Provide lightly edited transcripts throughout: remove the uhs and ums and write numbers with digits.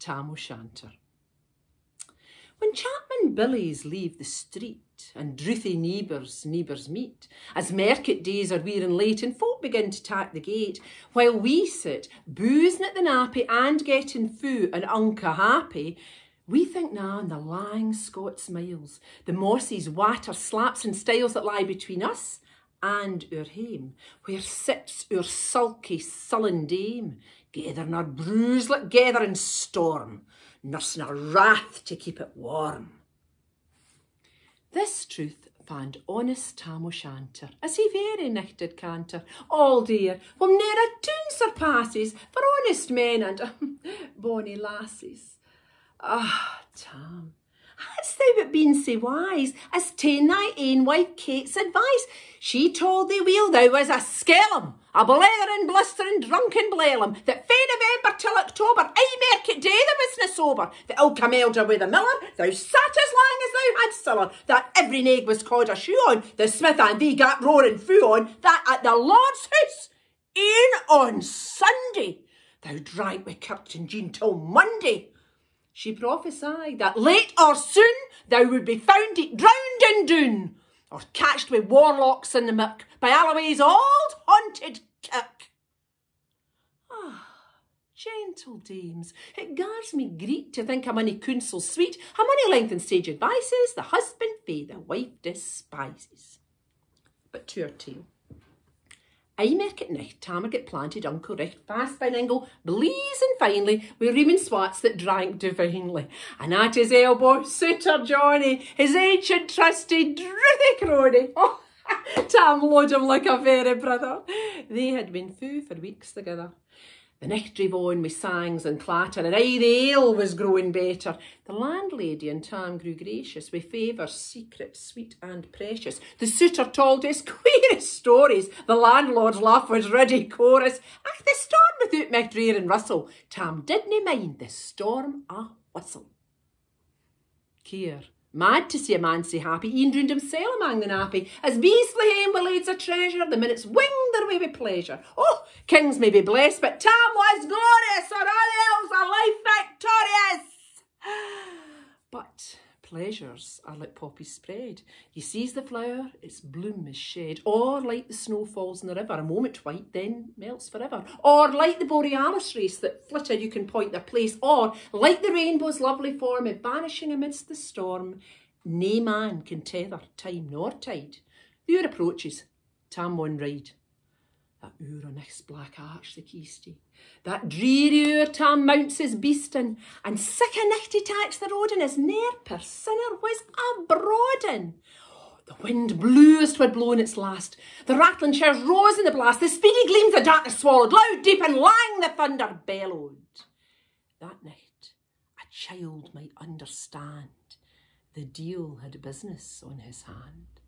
Tam O'Shanter. When Chapman billies leave the street and drouthy neighbours meet, as market days are wearing late and folk begin to tack the gate, while we sit boozing at the nappy and getting foo and unca happy, we think now on the lang Scots miles, the mosses, watter, slaps and stiles that lie between us and our hame, where sits our sulky, sullen dame, gathering her brews like gathering storm, nursing her wrath to keep it warm. This truth found honest Tam O'Shanter, as he very nicht did canter, all dear, whom ne'er a tune surpasses for honest men and bonny lasses. Ah, Tam, hadst thou but been sae wise as ta'en thy ain wife Kate's advice, she told thee weel thou was a skellum, a blatherin', blisterin', drunken blailum, that fae November till October, aye market day thou wasna sober, that ilka melder wi' the miller, thou sat as lang as thou had siller, that every naig was caught a shoe on, the smith and thee gat roaring foo on, that at the Lord's house, e'en on Sunday, thou drank wi' Kirkton Jean till Monday. She prophesied that late or soon thou would be found drowned in Doon, or catched with warlocks in the muck by Alloway's old haunted kirk. Ah, gentle dames, it gars me greet to think how many counsels sweet, how many lengthened sage advices the husband fae the wife despises. But to our tale. I market nicht, Tam get planted uncle recht fast by Ningle, blazing finely, with reaming swats that drank divinely. And at his elbow, Suitor Johnny, his ancient trusty drouthy crony. Oh, Tam load him like a very brother. They had been foo for weeks together. The nicht drave on with sangs and clatter, and aye the ale was growing better. The landlady and Tam grew gracious, with favours secret, sweet and precious. The suitor told his queerest stories, the landlord's laugh was ready chorus. Ach, the storm without McDreer and Russell, Tam didna mind the storm a whistle. Keir, mad to see a man sae happy, e'en drooned himsel amang the nappy, as beastly hame wi' lades of treasure, the minutes winged their way with pleasure. Oh, kings may be blessed, but Tam was glorious, or all else a life victorious. But pleasures are like poppy spread. You seize the flower, its bloom is shed, or like the snow falls in the river, a moment white, then melts forever, or like the borealis race that flitter you can point their place, or like the rainbow's lovely form, vanishing amidst the storm, nae man can tether time nor tide. The hour approaches, Tam maun ride. That hour on this black arch the keysty, that dreary hour Tam mounts his beast in, and sick a nicht he tacks the road, and his ne'er per sinner was abroadin'. The wind blew as 'twad blown its last, the rattling shares rose in the blast, the speedy gleams the darkness swallowed, loud, deep and lang the thunder bellowed. That night a child might understand, the deil had business on his hand.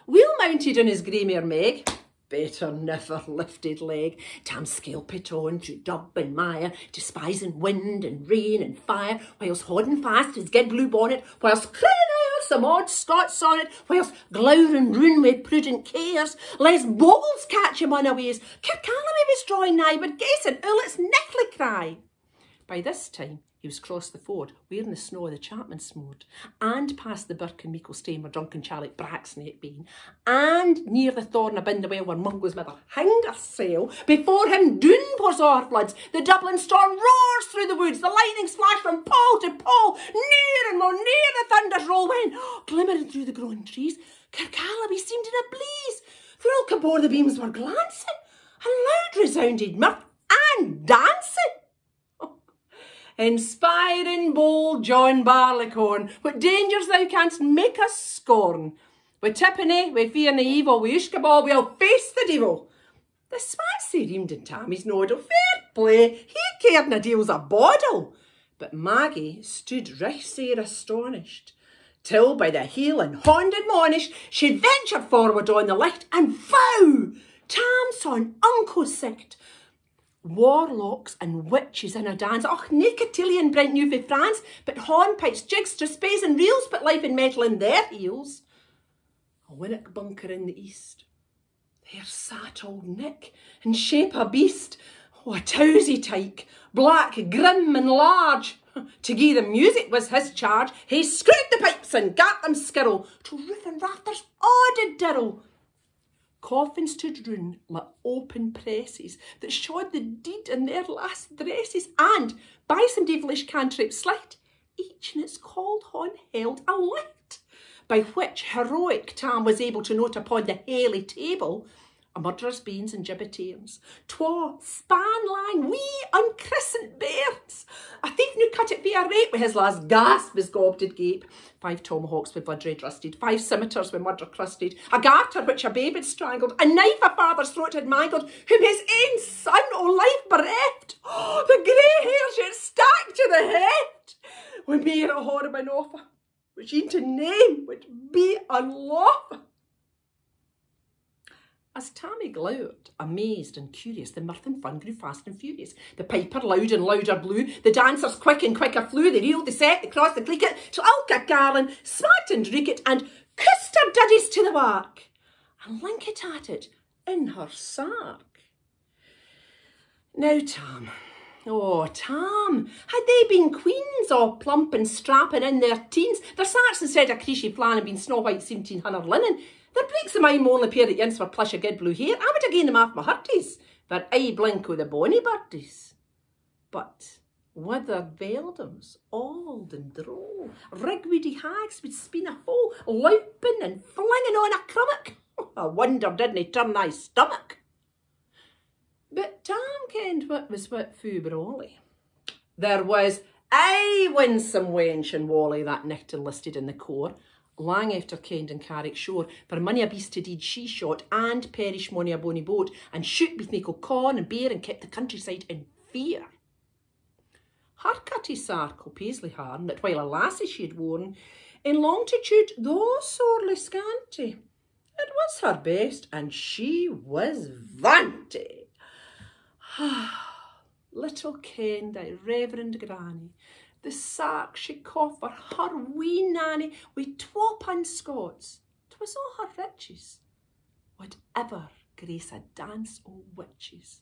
Wheel mounted on his grey mare Meg, better never lifted leg, Tam scalpit on through dub and mire, despising wind and rain and fire, whilst holding fast his gid blue bonnet, whilst crooning out some odd Scots sonnet, whilst glowering roon with prudent cares, lest bogles catch him unawares. Kirkcalamy was drawing nigh, but guessing its nickly cry. By this time he was crossed the ford, where in the snow the Chapman smored, and past the birk and meikle stane where drunken Charlotte Braxton had been, and near the thorn abind the well where Mungo's mother hanged herself. Before him Doon pours o'er floods, the Dublin storm roars through the woods, the lightnings flash from pole to pole, near and more near the thunders roll, when, glimmering through the growing trees, Kirkcalamy seemed in a blaze. Through all Cabor the beams were glancing, and loud resounded mirth and dancing. Inspiring bold John Barleycorn, what dangers thou canst make us scorn. With tippenny, with fear na evil, with Ushkaball, we'll face the devil. The spats they reamed in Tammy's noddle, fair play, he cared na deals a boddle. But Maggie stood right sair astonished, till by the heel and horned admonished, she ventured forward on the light, and vow, Tam saw an unco sight. Warlocks and witches in a dance, och, nae cotillion brent new fae France, but hornpipes, jigs, trespes and reels, put life and metal in their heels. A winnock bunker in the east, there sat old Nick, in shape a beast, oh, a towsy tyke, black, grim and large. To gie them music was his charge. He screwed the pipes and gat them skirl, till roof and rafters all did dirl. Coffins stood round like open presses that showed the deed in their last dresses, and by some devilish cantrip slight, each in its called horn held a light, by which heroic Tam was able to note upon the haly table a murderer's banes and gibbetings, twa span-lang wee unchristened bairns, a thief new cut it via rape with his last gasp his gob did gape, 5 tomahawks with blood red rusted, 5 scimitars with murder crusted, a garter which a babe had strangled, a knife a father's throat had mangled, whom his ain son o' life bereft. Oh, the grey hairs yet stack to the heft, with me a horrible an offer, which e'en to name would be unlawful. As Tammy glowered, amazed and curious, the mirth and fun grew fast and furious. The piper loud and louder blew, the dancers quick and quicker flew, they reeled, they set, they crossed, they cleek it, till Ilka Garland smacked and drook it, and kissed her duddies to the wark, and linket at it in her sark. Now Tam, oh Tam, had they been queens all plump and strapping in their teens, their sarks instead of creasy plan and been snow white 1700 linen, their breeks of mine only pair at yins for plush of good blue hair, I would have gained them off my hearties, for I blink o' the bonny birdies. But wither beldams, auld and droll, rigweedy hags would spin a hole, louping and flinging on a crummock. I wonder didn't he turn thy stomach. But Tam kenned what was what fu brawly. There was aye winsome wench and wally that nicht enlisted in the corps, lang after kenned in Carrick shore, for mony a beast to deed she shot, and perish mony a bonny boat, and shoot beneath nickel corn and bear, and kept the countryside in fear. Her cutty sark o' paisley harn, that while a lassie she had worn, in longitude though sorely scanty, it was her best, and she was vanity. Little kenned I reverend granny, the sark she coffer her wee nanny, with 12 Scots, 'twas all her riches, would ever grace a dance o' witches.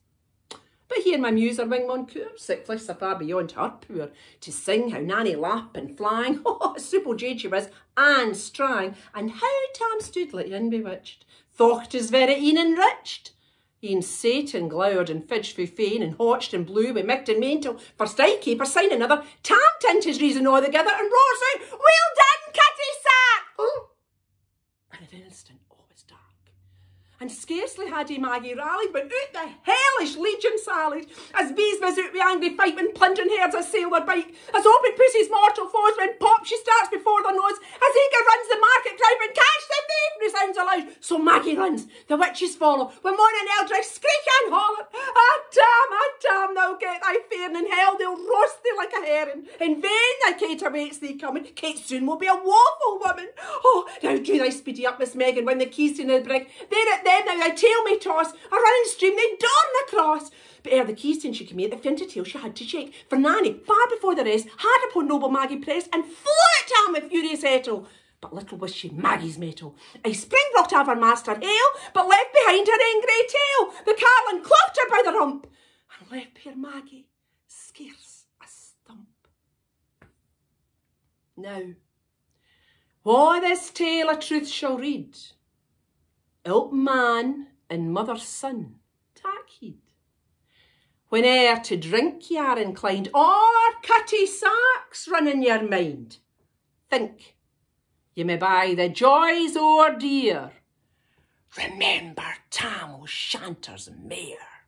But here my muse her wing Moncur, sickly so far beyond her poor, to sing how Nanny lap and flying, oh, a souple jade she was, and strang, and how Tam stood like in bewitched, thocht as very een enriched. E'en Satan glowered and fidged fu fain, and hotched and blew with micht and main, till first I keep her sign another, Tam tint his reason all together, and roars out, "Well done, Kitty Sack!" Oh! And in an instant all was dark, and scarcely had he Maggie rallied, but out the hellish legion sallied, as bees was out with angry fight, when plundering herds a sailor bite, as open pussy's mortal foes, when pop she starts before their nose, as eager runs the market crowd, when catch the thief resounds aloud. So Maggie runs, the witches follow, when one and eldritch screech and holler, ah Tam, thou get thy fare, and in hell they'll roast thee like a herring. In vain thy Kate awaits thee coming, Kate soon will be a woeful woman. Oh, now do thy speedy up, Miss Megan, when the keys in the brig, there at them now thy tail may toss, a running stream they dorn across. But ere the keystone she came at the flinted tail she had to shake, for Nanny, far before the rest, had upon noble Maggie pressed, and flew at Tam with furious ettle. But little was she Maggie's mettle. A spring rocked of her master hail, but left behind her in grey tail. The carlin clocked her by the rump, and left poor Maggie scarce a stump. Now, wha this tale of truth shall read, ilk man and mother's son, tak heed. Whene'er to drink ye are inclined, or cutty sacks run in your mind, think ye may buy the joys o'er dear. Remember Tam O'Shanter's mare.